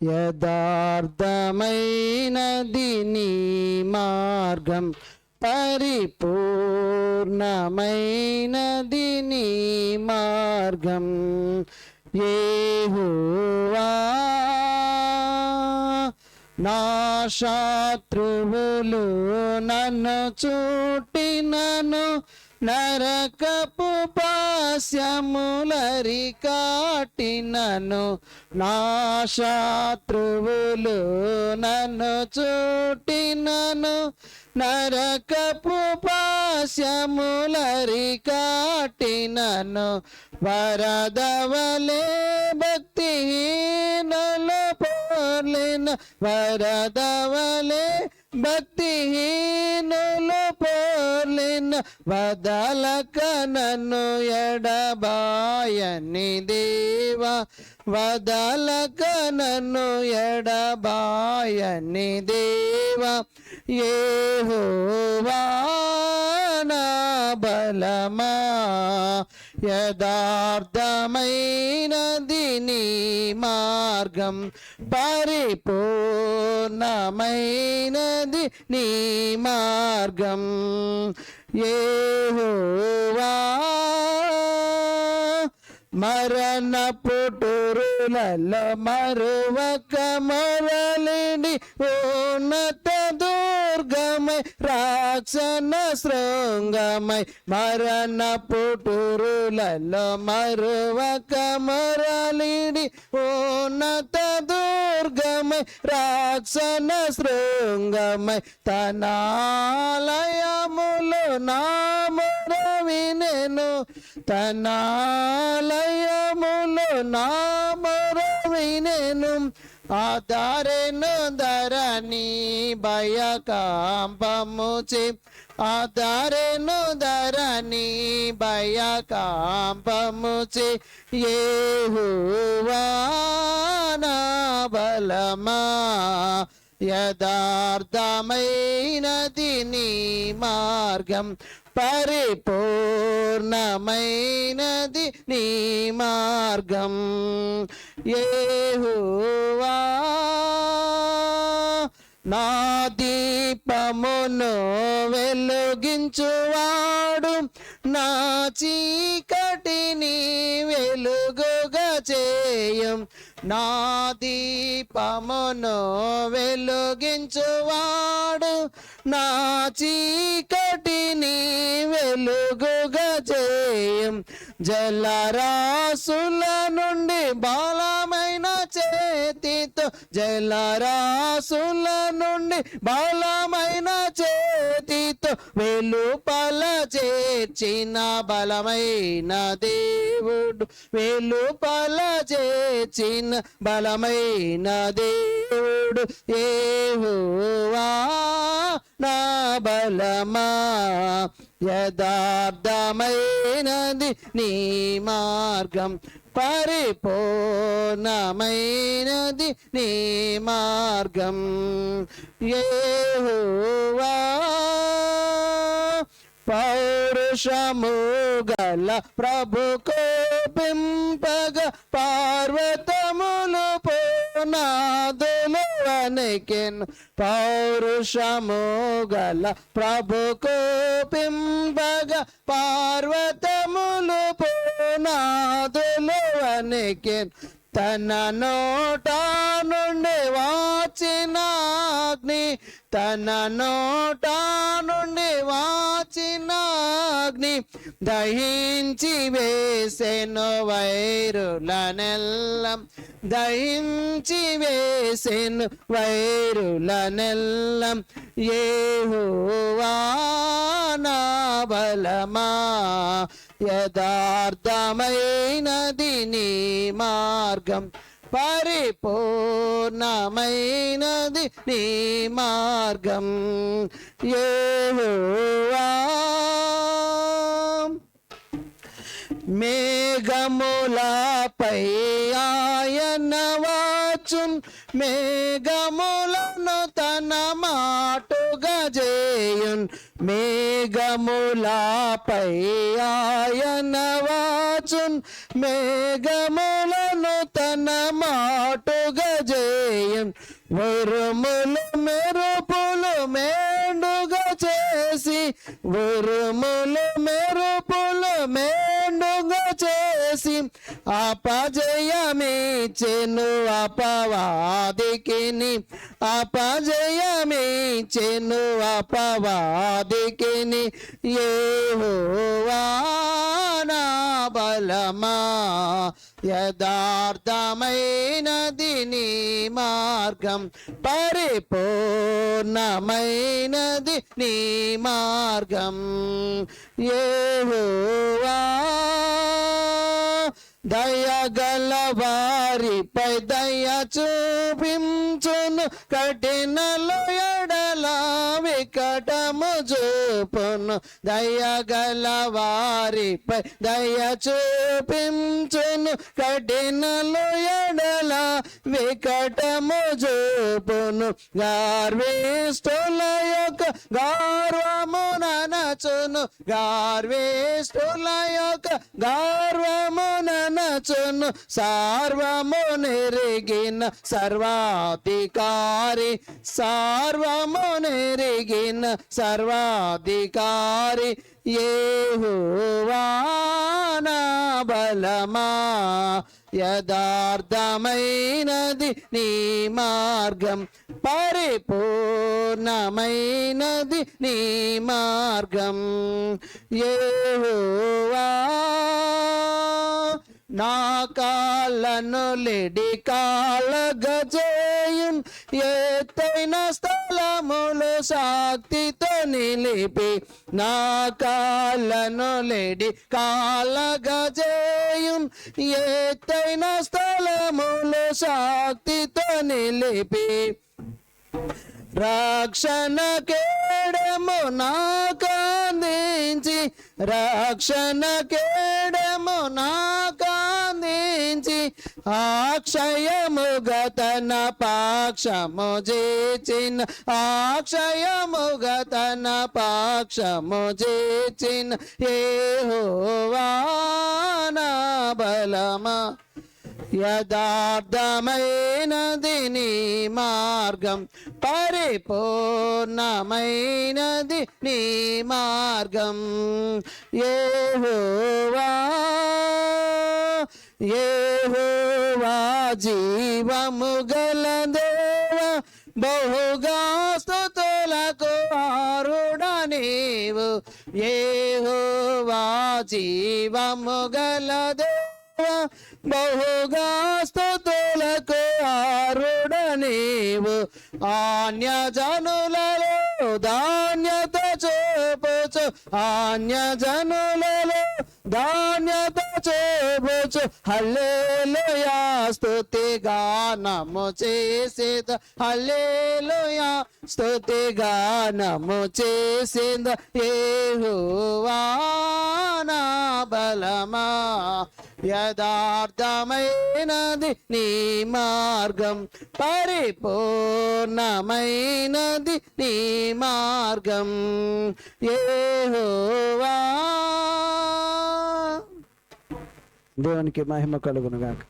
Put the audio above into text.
యథార్థమైనది నీ మార్గం, పరిపూర్ణమైనది నీ మార్గం. యెహోవా నా శత్రువులు నన్ను చుట్టినను, నరకపు పాశములరికాటినను. నా శత్రువులు నన్ను చుట్టినను, నరకపు పాశములరికాటినను. వరదవలే భక్తిహీనులు పోర్లిన, వరదవలే భక్తిహీనులు పోర్లిన. వదలక నన్ను ఎడబాయని దేవా, వదలక నన్ను ఎడబాయని దేవా. యెహోవా నా బలమా, యథార్థమైనది నీ మార్గం, పరిపూర్ణమైనది నీ మార్గం. యెహోవా మరణ పుటురులలో మరువక మరలిడి, ఉన్నత దుర్గమై రాక్షణ శృంగమై. మరణ పుటురులలో మరువక మరలిడి, ఉన్నత దుర్గమై రాక్షణ శృంగమై. తనాలయములు నా మొర వినెను, తనాలయములు నా మొర వినెను. ఆధారెను ధరణి భయకంపముచి, ఆధారెను ధరణి భయకంపముచి. యెహోవా నా బలమా, యథార్థమైనది నీ మార్గం, పరిపూర్ణమైనది నీ మార్గం. యెహోవా నా దీపమును వెలుగించువాడు, నా చీకటిని వెలుగుగా చేయం. నా దీపమును వెలుగించువాడు, నా చీకటిని వెలుగుగా చేయం. జలరాసుల నుండి బలమైన చేతితో, జలరాసుల నుండి బలమైన చేతితో వెలుపల చేర్చిన బలమైన దేవుడు, వెలుపల చేర్చిన బలమైన దేవుడు. యెహోవా నా బలమా, యథార్థమైనది నీ మార్గం, పరిపూర్ణమైనది నీ మార్గం. యెహోవా పౌరుషము గల ప్రభు కోపింపగ, పార్వతములు పునాదులు వణికెను. పౌరుషము గల ప్రభు కోపింపగ, పార్వతములు పునాదులు వణికెను. తన నోట నుండి వాచిన అగ్ని, తన నోట నుండి వాచిన అగ్ని దహించి వేసెను వైరులనెల్లం, దహించి వేసెను వైరులనెల్లం. యెహోవా నా బలమా, యథార్థమైనది నీ మార్గం, పరిపూర్ణమైనది నీ మార్గం. యెహోవా మేఘములపై ఆయన వచ్చున్, మేఘములను తన మాటుగా చేయున్. మేఘములపై ఆయన వచ్చున్, మేఘములను తన మాటుగా చేయున్. ఉరుములు మెరుపులు మెండుగా చేసి, ఉరుములు మెరుపులు మెండుగా చేసి, అపజయమిచ్చెను అపవాదికిని, అపజయమిచ్చెను అపవాదికిని. యెహోవా నా బలమా, యథార్థమైనది నీ మార్గం, పరిపూర్ణమైనది నీ మార్గం. యెహోవా దయగల వారిపై దయ చూపించును, కఠినలు ఎడల వికటము చూపును. దయగల వారిపై దయ చూపించును, కఠినలు ఎడల వికటము చూపును. గర్విష్ఠుల యొక్క గర్వమున నచును, గర్విష్ఠుల యొక్క గర్వమున నచును. సర్వము నెరిగిన సర్వాధికారి, సర్వము నెరిగిన సర్వాధికారి. యెహోవా నా బలమా, యథార్థమైనది నీ మార్గం, పరిపూర్ణమైనది నీ మార్గం. యెహోవా నా కాళ్ళను లెడి కాళ్ళగజేయున్, ఎత్తైన స్థలములు శక్తితో నిలిపి. నా కాళ్ళను లెడి కాళ్ళగజేయున్, ఎత్తైన స్థలములు శక్తితో నిలిపి. రక్షణ కేడము నాకందించి, రక్షణ కేడము నాకందించి, అక్షయముగా తన పక్షము చేచిన, అక్షయముగా తన పక్షము చేచిన. యెహోవా నా బలమా, యథార్థమైనది నీ మార్గం, పరిపూర్ణమైనది నీ మార్గం. యెహోవా యెహోవా జీవము గల దేవ, బహుగా స్తుతులకు అర్హుడా నీవు. యెహోవా జీవము గల దేవ, బహుగా స్తుతులకు అర్హుడా నీవు. అన్యజనులలో ధాన్యత చూపుచు, అన్యజనులలో ధాన్యత చూపుచు, హల్లెలూయా స్తుతి గానము చేసేద, హల్లెలూయా స్తుతి గానము చేసేద. యెహోవా నా బలమా, యథార్థమైనది నీ మార్గం, పరిపూర్ణమైనది నీ మార్గం. యెహోవా. దేవునికి మహిమ కలుగును గాక.